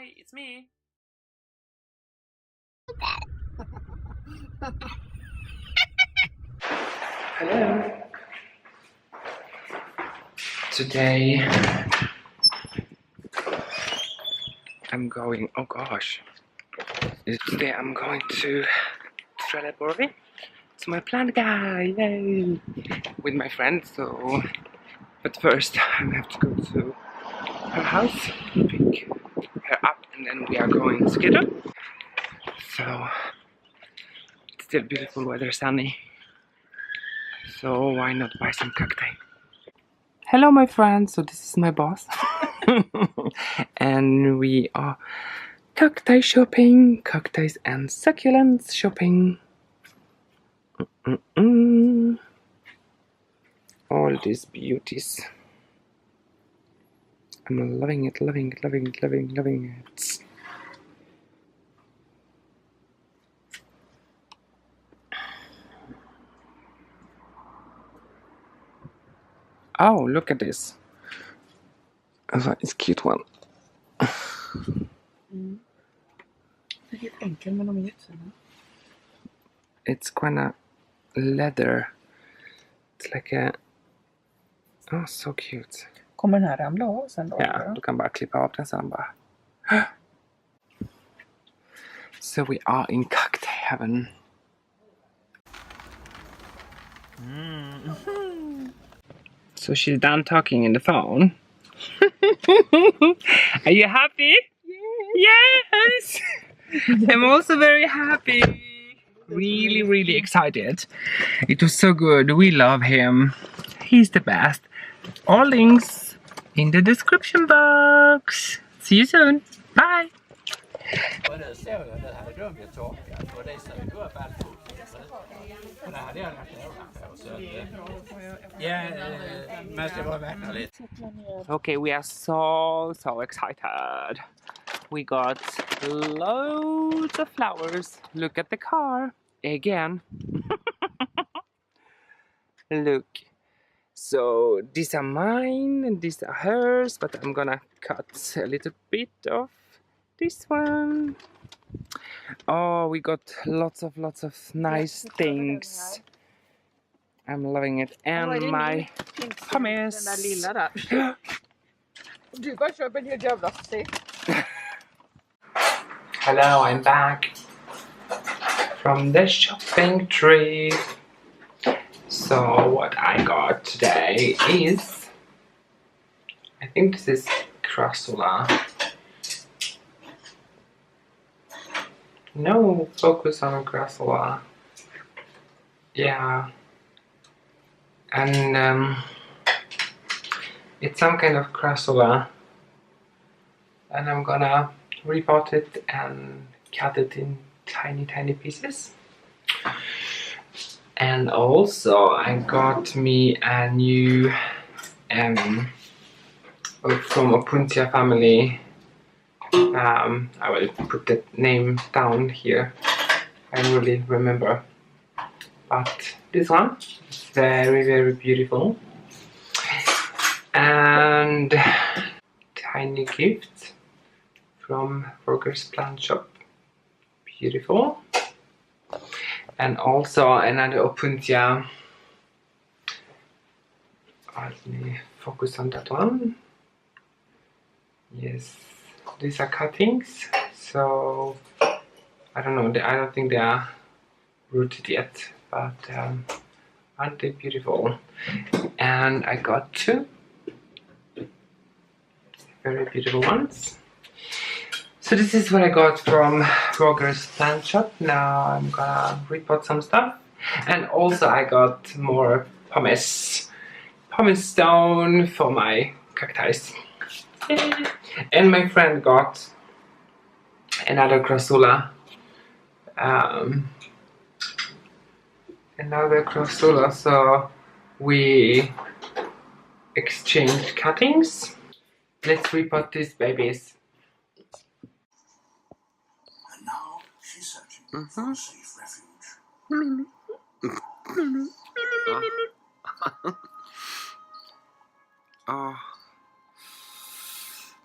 Hi, it's me. Hello. Today I'm going, oh gosh. Today I'm going to Tephrocactus. It's my plant guy, yay! With my friend, so... But first I have to go to her house, pick her up, and then we are going together. So, it's still beautiful weather, sunny. So why not buy some cacti? Hello my friends, so this is my boss. And we are cacti shopping, cacti and succulents shopping. All these beauties. I'm loving it, loving it, loving it, loving it, loving it. Oh, look at this. It's a cute one. It's kinda leather. It's like a... Oh, so cute. Kommer den här ramla av sen då? Ja, du kan bara klippa av den sen bara. So we are in cacti heaven. So she's done talking in the phone. Are you happy? Yes! I'm also very happy. Really, really excited. It was so good. We love him. He's the best. All links in the description box. See you soon. Bye. Okay, we are so excited. We got loads of flowers. Look at the car again. Look. So these are mine and these are hers, but I'm gonna cut a little bit of this one. Oh, we got lots of nice things. I'm loving it. And my hummus. Hello, I'm back from the shopping trip. So what I got today is, I think this is Crassula. No focus on Crassula. Yeah. And it's some kind of Crassula. And I'm gonna repot it and cut it in tiny pieces. And also I got me a new from Opuntia family. I will put the name down here. I don't really remember. But this one is very beautiful. And tiny gift from ROGERSPLANTSHOP. Beautiful. And also another Opuntia. Let me focus on that one. Yes, these are cuttings. So I don't know. I don't think they are rooted yet, but aren't they beautiful? And I got two very beautiful ones. So this is what I got from ROGERSPLANTSHOP. Now I'm gonna repot some stuff. And also I got more pumice stone for my cacti. And my friend got another Crassula. So we exchanged cuttings. Let's repot these babies. And now she's searching for a safe refuge. Oh.